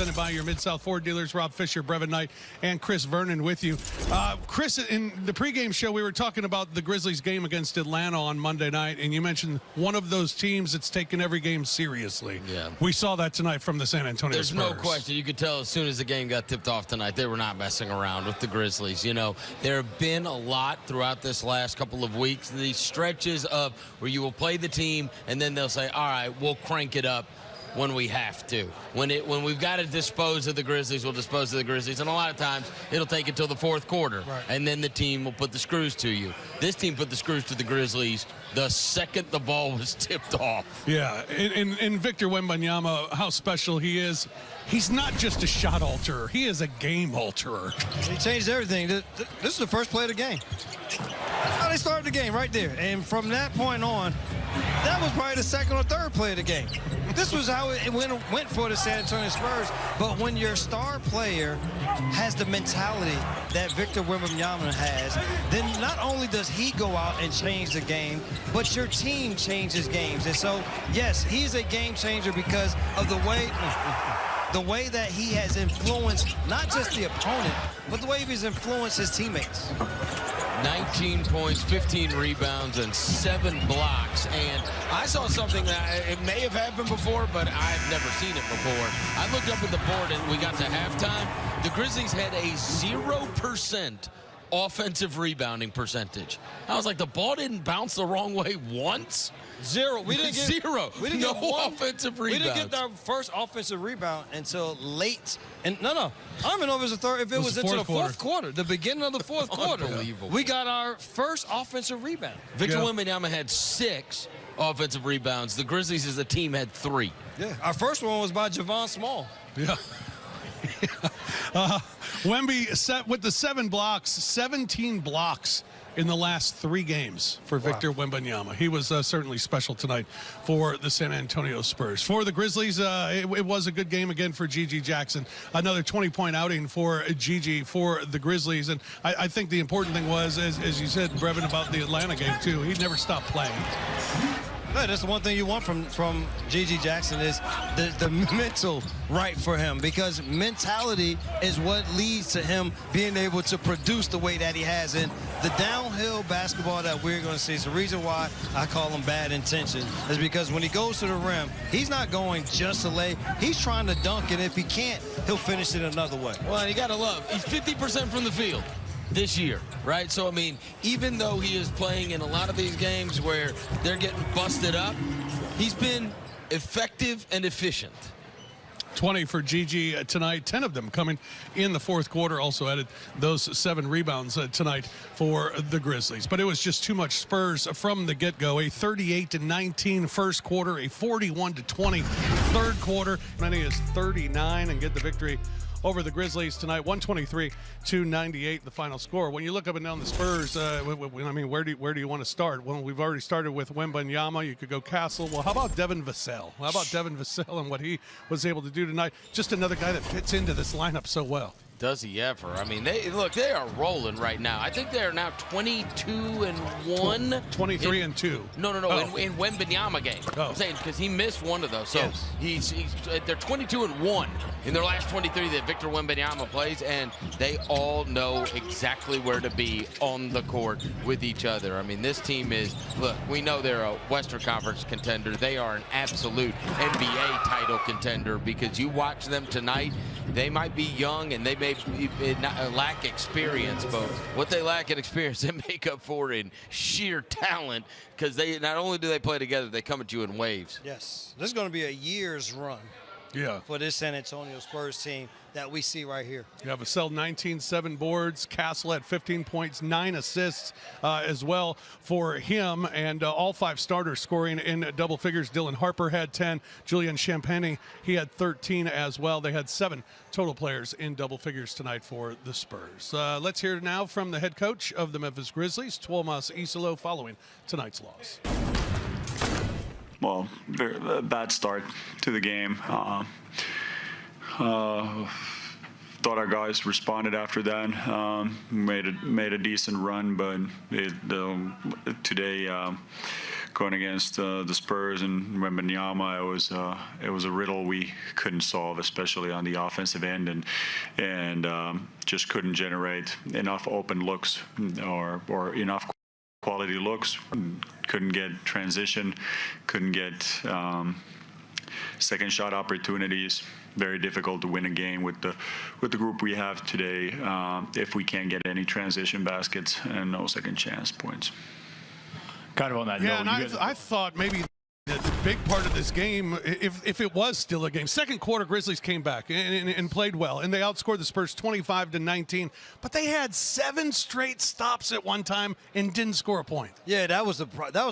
presented by your Mid-South Ford dealers, Rob Fisher, Brevin Knight, and Chris Vernon with you. Chris, in the pregame show, we were talking about the Grizzlies game against Atlanta on Monday night, and you mentioned one of those teams that's taken every game seriously. Yeah. We saw that tonight from the San Antonio Spurs. There's no question. You could tell as soon as the game got tipped off tonight, they were not messing around with the Grizzlies. You know, there have been a lot throughout this last couple of weeks, these stretches of where you will play the team, and then they'll say, all right, we'll crank it up when we have to. When we've got to dispose of the Grizzlies, we'll dispose of the Grizzlies. And a lot of times, it'll take until the fourth quarter. Right. And then the team will put the screws to you. This team put the screws to the Grizzlies the second the ball was tipped off. Yeah, and Victor Wembanyama, how special he is. He's not just a shot alterer. He is a game alterer. He changed everything. This is the first play of the game. That's how they started the game, right there. And from that point on, that was probably the second or third play of the game. This was how it went for the San Antonio Spurs. But when your star player has the mentality that Victor Wembanyama has, then not only does he go out and change the game, but your team changes games. And so, yes, he's a game changer because of the way that he has influenced not just the opponent, but the way he's influenced his teammates. 19 points, 15 rebounds, and 7 blocks. And I saw something that it may have happened before, but I've never seen it before. I looked up at the board, and we got to halftime. The Grizzlies had a 0% offensive rebounding percentage. I was like, the ball didn't bounce the wrong way once? Zero. We didn't get zero. We didn't no get one offensive rebounds. We didn't get our first offensive rebound until late. And no, I don't even know if it was the third. If it was into the fourth quarter, the beginning of the fourth quarter, Unbelievable. we got our first offensive rebound. Victor Wembanyama had 6 offensive rebounds. The Grizzlies as a team had 3. Yeah, our first one was by Javon Small. Yeah. Wemby set with the 7 blocks, 17 blocks in the last 3 games for Victor Wembanyama. He was certainly special tonight for the San Antonio Spurs. For the Grizzlies, it was a good game again for Gigi Jackson. Another 20-point outing for Gigi for the Grizzlies. And I think the important thing was, as you said, Brevin, about the Atlanta game, too, he never stopped playing. Yeah, that's the one thing you want from Gigi Jackson is the mental right for him, because mentality is what leads to him being able to produce the way that he has. And the downhill basketball that we're going to see is the reason why I call him bad intention, is because when he goes to the rim, he's not going just to lay. He's trying to dunk, and if he can't, he'll finish it another way. Well, you got to love, he's 50% from the field this year, right? So, I mean, even though he is playing in a lot of these games where they're getting busted up, he's been effective and efficient. 20 for Gigi tonight, 10 of them coming in the fourth quarter. Also added those 7 rebounds tonight for the Grizzlies. But it was just too much Spurs from the get-go. A 38-19 first quarter, a 41-20 third quarter. Many is 39 and get the victory over the Grizzlies tonight. 123-98 the final score. When you look up and down the Spurs, I mean, where do you want to start? Well, we've already started with Wembanyama. You could go Castle. Well, how about Devin Vassell? How about Devin Vassell and what he was able to do tonight? Just another guy that fits into this lineup so well. Does he ever? I mean, they are rolling right now. I think they are now 22-1. 23-2. No. In Wembanyama game. I'm saying because he missed one of those. So they're 22-1 in their last 23 that Victor Wembanyama plays, and they all know exactly where to be on the court with each other. I mean, this team is, look, we know they're a Western Conference contender. They are an absolute NBA title contender, because you watch them tonight, they might be young and they may lack experience, but what they lack in experience, they make up for in sheer talent, because they not only do they play together, they come at you in waves. Yes, this is going to be a year's run for this San Antonio Spurs team that we see right here. You have Vassell, 19-7 boards. Castle at 15 points, 9 assists as well for him. And all 5 starters scoring in double figures. Dylan Harper had 10. Julian Champagny, he had 13 as well. They had 7 total players in double figures tonight for the Spurs. Let's hear now from the head coach of the Memphis Grizzlies, Tuomas Isalo, following tonight's loss. Well, a bad start to the game. Thought our guys responded after that. Made a decent run, but today going against the Spurs and Wembanyama, it was a riddle we couldn't solve, especially on the offensive end, and just couldn't generate enough open looks or enough quality looks. Couldn't get transition, couldn't get second shot opportunities. Very difficult to win a game with the group we have today if we can't get any transition baskets and no second chance points. Kind of on that Yeah, note. and I thought maybe the big part of this game, if it was still a game, second quarter Grizzlies came back and played well, and they outscored the Spurs 25-19. But they had 7 straight stops at one time and didn't score a point. Yeah, that was a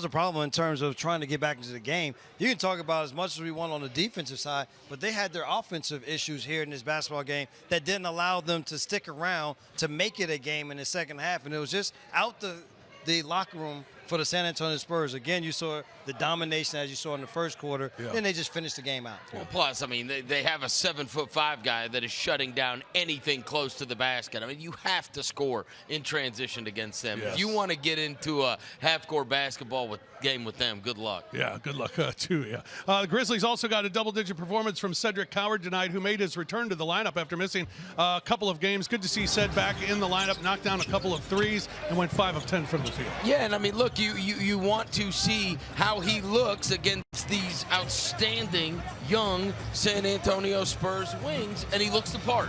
problem in terms of trying to get back into the game. You can talk about as much as we want on the defensive side, but they had their offensive issues here in this basketball game that didn't allow them to stick around to make it a game in the second half. And it was just out the locker room for the San Antonio Spurs. Again, you saw the domination as you saw in the first quarter. Yeah. Then they just finished the game out. Well, plus, I mean, they have a 7'5" guy that is shutting down anything close to the basket. I mean, you have to score in transition against them. Yes. If you want to get into a half-court basketball game with them, good luck. Yeah, good luck too. Yeah, the Grizzlies also got a double-digit performance from Cedric Coward tonight, who made his return to the lineup after missing a couple of games. Good to see Ced back in the lineup, knocked down a couple of threes, and went 5 of 10 from the field. Yeah, and I mean, look, you want to see how he looks against these outstanding young San Antonio Spurs wings, and he looks the part.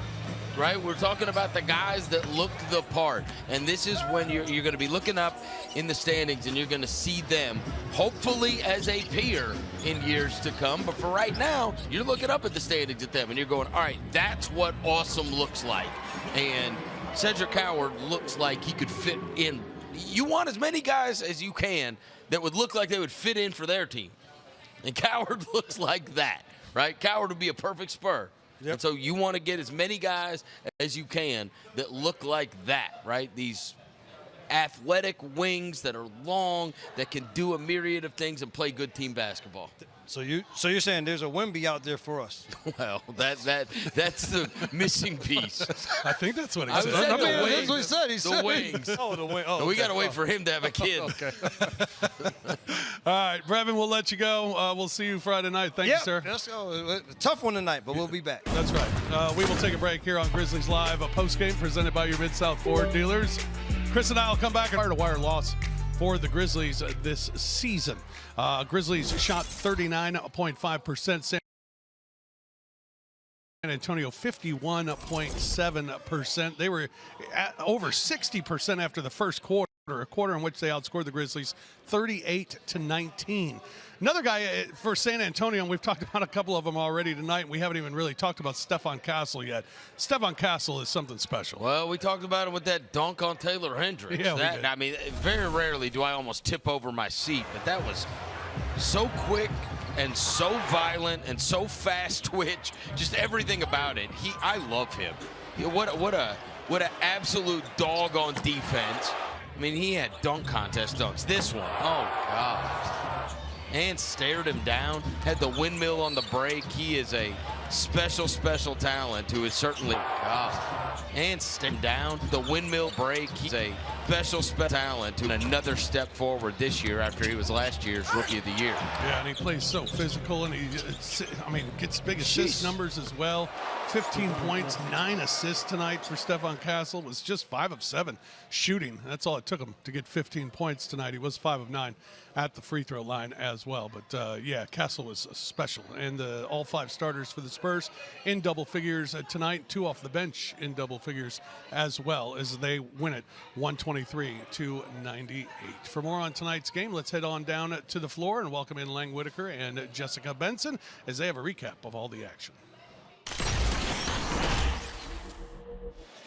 Right, we're talking about the guys that look the part, and this is when you're going to be looking up in the standings and you're going to see them hopefully as a peer in years to come. But for right now, you're looking up at the standings at them and you're going, all right, that's what awesome looks like. And Cedric Coward looks like he could fit in. You want as many guys as you can that would look like they would fit in for their team, and Coward looks like that, right? Coward would be a perfect Spur. Yep. And so you want to get as many guys as you can that look like that, right? These athletic wings that are long, that can do a myriad of things and play good team basketball. So you're saying there's a Wemby out there for us? Well, that's the missing piece. I think that's what he said. That's what he said. The wings. Oh, the wing. Oh, we got to wait for him to have a kid. Okay. All right, Brevin, we'll let you go. We'll see you Friday night. Thank you, sir. Let's go. Tough one tonight, but we'll be back. That's right. We will take a break here on Grizzlies Live, a post-game presented by your Mid-South Ford dealers. Chris and I will come back and wire-to-wire loss for the Grizzlies this season. Grizzlies shot 39.5%. San Antonio 51.7%. They were at over 60% after the first quarter, a quarter in which they outscored the Grizzlies 38-19. Another guy for San Antonio, and we've talked about a couple of them already tonight, and we haven't even really talked about Stephon Castle yet. Stephon Castle is something special. Well, we talked about it with that dunk on Taylor Hendricks. Yeah, I mean, very rarely do I almost tip over my seat, but that was so quick and so violent and so fast twitch, just everything about it. I love him. What an absolute dog on defense. I mean, he had dunk contest dunks. This one, oh God. And stared him down, had the windmill on the break. He is a special talent who is certainly, and stared him down, the windmill break. He's a special talent who another step forward this year after he was last year's Rookie of the Year. Yeah, and he plays so physical, and he gets big assist numbers as well. 15 points, 9 assists tonight for Stephon Castle. It was just 5 of 7 shooting. That's all it took him to get 15 points tonight. He was 5 of 9 at the free throw line as well. But, yeah, Castle was special. And all 5 starters for the Spurs in double figures tonight, 2 off the bench in double figures as well, as they win it 123-98. For more on tonight's game, let's head on down to the floor and welcome in Lang Whitaker and Jessica Benson as they have a recap of all the action.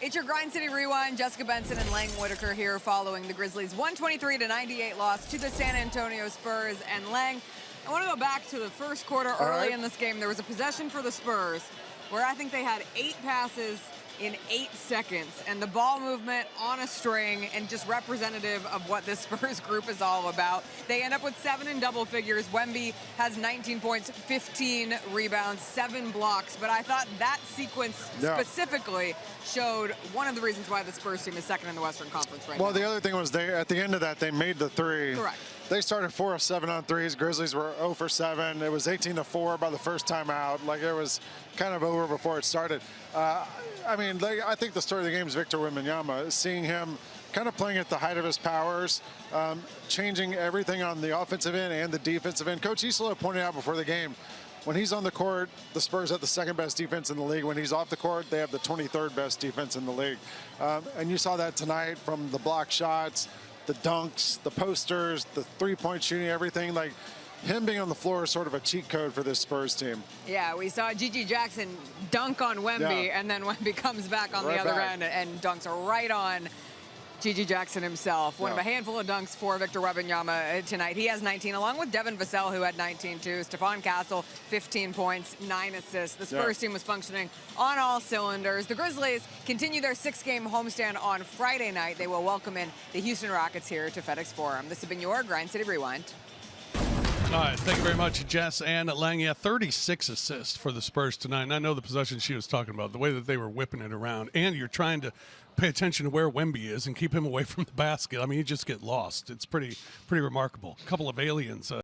It's your Grind City Rewind. Jessica Benson and Lang Whitaker here following the Grizzlies' 123-98 loss to the San Antonio Spurs. And Lang, I want to go back to the first quarter early in this game. There was a possession for the Spurs where I think they had 8 passes in 8 seconds, and the ball movement on a string, and just representative of what this Spurs group is all about. They end up with 7 in double figures. Wemby has 19 points, 15 rebounds, 7 blocks, but I thought that sequence specifically showed one of the reasons why the Spurs team is second in the Western Conference right now. Well, the other thing was at the end of that, they made the 3. Correct. they started 4 of 7 on threes. Grizzlies were 0 for 7. It was 18-4 by the first time out. Like, it was kind of over before it started. I mean, I think the story of the game is Victor Wembanyama. Seeing him kind of playing at the height of his powers, changing everything on the offensive end and the defensive end. Coach Isola pointed out before the game, when he's on the court, the Spurs have the second best defense in the league. When he's off the court, they have the 23rd best defense in the league. And you saw that tonight from the block shots, the dunks, the posters, the three-point shooting, everything. Like, him being on the floor is sort of a cheat code for this Spurs team. Yeah, we saw Gigi Jackson dunk on Wemby, and then Wemby comes back on the other end and dunks right on Gigi Jackson himself. One of a handful of dunks for Victor Wembanyama tonight. He has 19, along with Devin Vassell, who had 19 too. Stephon Castle, 15 points, 9 assists. The Spurs team was functioning on all cylinders. The Grizzlies continue their 6-game homestand on Friday night. They will welcome in the Houston Rockets here to FedEx Forum. This has been your Grind City Rewind. All right, thank you very much, Jess and Lang. Yeah, 36 assists for the Spurs tonight. And I know the possession she was talking about, the way that they were whipping it around. And you're trying to pay attention to where Wemby is and keep him away from the basket. I mean, you just get lost. It's pretty remarkable. A couple of aliens